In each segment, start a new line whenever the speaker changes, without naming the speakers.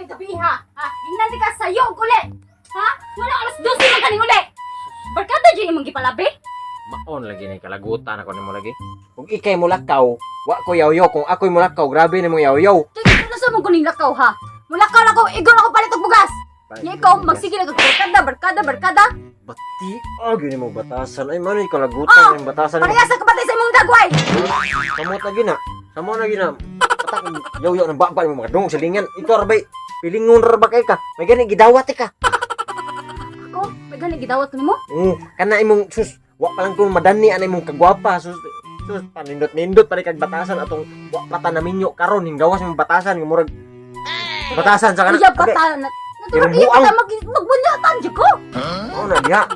gabi ha. Ha? Ingnan di ka sayo uli. Ha? Wala alas 12 man kaning uli. Barkada dyan yung mga gipalabi.
Maon lagi ni kalagutan ako nimo lagi. Kung ikay mo lakaw, wa ko yaw-yaw. Kung ako'y mo lakaw, grabe nimo yaw-yaw.
Kaya kung nasa mong kuning lakaw ha. Mulakaw lakaw, igon ako palit og bugas. Nga ikaw, magsigil ako barkada.
Bati, gini mo batasan. Ay, man, kalagutan yung batasan.
Parehas sa kapatid sa imong dagway.
Samot lagi na. Samot lagi na. Patak, yaw-yaw ng baba mo mga dong silingan. Ito, rabay. Pilingon rabakay ka. May gani, gidawat ka.
Ako, may gani gidawat ko nimo.
Kana imong sus. Wa pa lang kung madani anay mong kagwapa. Sus, panindot-nindot pa rin kag batasan atong wa pata na minyo karon hinggawas mong batasan ng murag batasan sa kana.
Iya pata na. Natulog iya pata magbunyatan jud ko.
Oh na diha.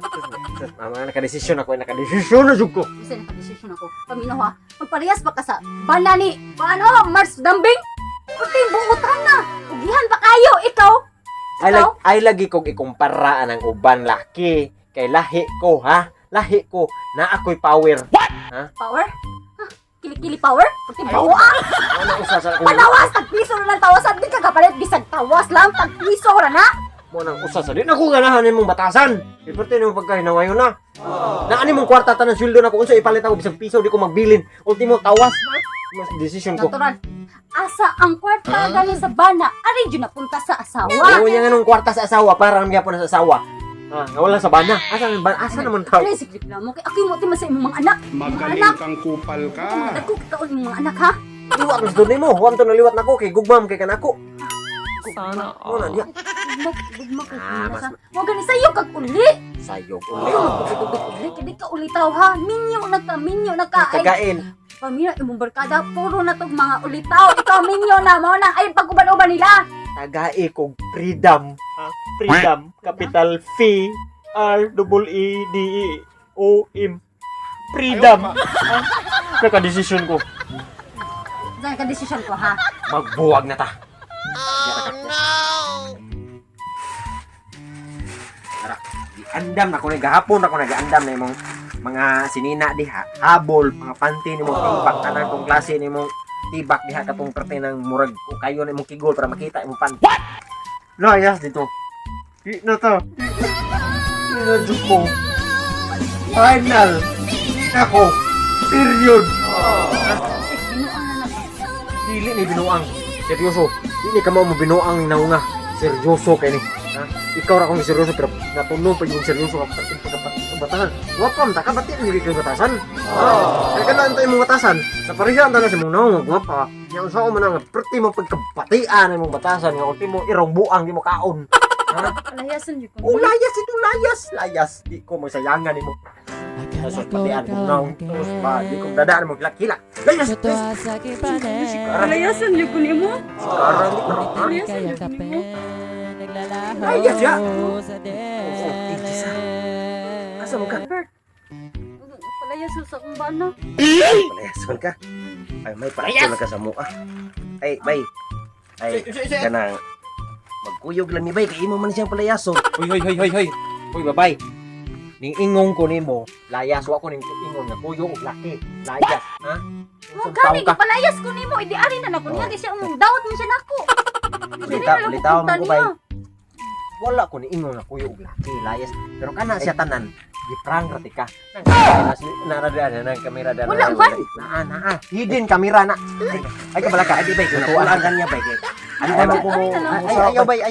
Sus, nakadesisyon ako, nakadesisyon na jud ko.
Bisa nakadesisyon ako. Paminaw ha. Magparehas pa ka sa banani. Paano? Mars Dambing? Puting buutan na. Ugihan pa kayo. Ikaw?
Ay lagi kong ikumpara ang uban laki. Kay lahi ko ha. Lahi ko na ako'y power.
Power? Ha? Kili-kili power? Puting buuan.
Ano usa sa akong
Panawas! Tagpiso na lang tawasan. Di ka kapalit. Bisag tawas lang. Tagpiso na na.
mo nang usa sa din ako ganahan imong batasan. Iporte nimo pagkahinawayon na. Na ani mong kwarta tanan sweldo na ko unsa ipalit ako bisag piso di ko magbilin. Ultimo tawas. Mas decision ko.
Natural. Asa ang kwarta galing sa bana. Aray dyan napunta sa asawa.
Oo niya nga nung kwarta sa asawa para ang gyapon sa asawa. Nawala sa bana. Asa naman tao?
Aray, sikip lang mo. Ako yung mutima sa imong mga anak.
Magaling kang kupal ka.
Ako kikaon yung mga anak ha.
Liwat mas doon nimo. Huwag to naliwat nako kay gugmam kay kanako.
Sana
Mo na diya.
Bugma ko.
mas-
Huwag ka ni sayo kag uli.
Sayog
Ay,
uli.
magtutubig uli. Kaya ka ulitaw ha. Minyo na ka. Ay,
Tagain.
pamilya, imong barkada. Puro na tong mga ulitaw. Ikaw minyo na. Mao na. Ay, pag-uban-uban nila.
Tagai kog freedom. Freedom. Capital F R E D E O M. Freedom. Kaya desisyon ko.
Diyan ka desisyon ko ha.
Magbuwag na ta. Tara, giandam na ko na gahapon ako nagaandam na imong mga sinina diha, habol, mga panty nimong tibak tanan tong klase nimong tibak diha katong parte ng murag o kayo nimong kigol para makita imong panty. Layas dito. Di na ta. Di na jud ko. Final. Di na ko. Period.
Binuang na na.
Dili ni binuang. Seryoso. Dili ka mo binuang ni naunga. Seryoso kay ni. Ha? Ikaw ra kung seryoso pero natulong pa yung seryoso ka batasan. Wa pa man ta ka batin ni kay batasan. Kaya kana antay mo batasan. Sa pareha anta na sa mong naunga gwapa. Nya unsa man ang perti mo pagkabatian imong batasan nga ultimo irong buang di mo kaon. Ha?
Layasan niyo ko.
Oh, layas ito, layas. Layas. Di ko masayangan mo. Nasa patian mo naong terus ba? Di ko dadaan mo kilak. Layas.
Layasan niyo ko nimo.
Sekarang di ko. Ha?
Layasan niyo ko nimo.
Layas ya. Asa mo ka?
Palayasan sa umbana.
Palayason ka. Ay, may palayason ka sa mukha. Ay, bay. Ay, kanang magkuyog lang ni bay kay imo man siyang palayason. Hoy. Hoy, babay. Ning ingong ko nimo, layas wa ko ning ingong nga kuyog ug laki. Layas, ha?
Mo gani di palayas ko nimo. Idi ari na nako niya siya dawat man siya nako.
Litaw man ko bay. Wala ko ni ingong nga kuyog ug laki, layas. Pero kana siya tanan. Giprang rati ka. Narada na kamera dana.
Wala man.
Naa. Hidden kamera na. Ay kabala ka, di bay ko tuan kanya bay. Ano ba mo ayaw bay.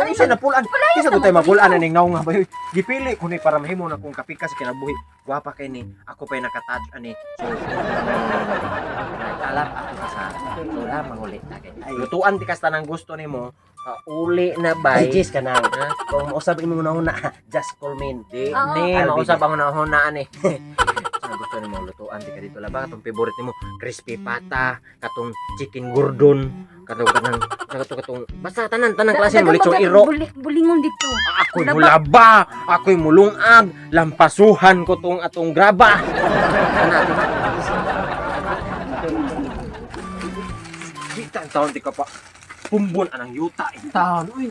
Isa na pulan. Isa ko tay mapulan ning naong nga bay. Gipili ko ni para mahimo na kung kapika sa kinabuhi. Gwapa kay ni. Ako pay nakatouch ani. So kalap ako sa wala manguli ta kay. Lutuan ti kasta nang gusto nimo. Uli na bay. Jis ka na. Kung mausap imo na just call me. Di mausap ang na ani. Ano gusto nimo lutuan di ka dito laba katong favorite nimo crispy pata, katong chicken gordon, katong basta tanan klase mo lechon iro.
Bulingon dito.
Ako'y mulaba, ako'y mulungag, lampasuhan ko tong atong graba. Kita ang taon di ka pa. Pumbon anang yuta in taon. Uy,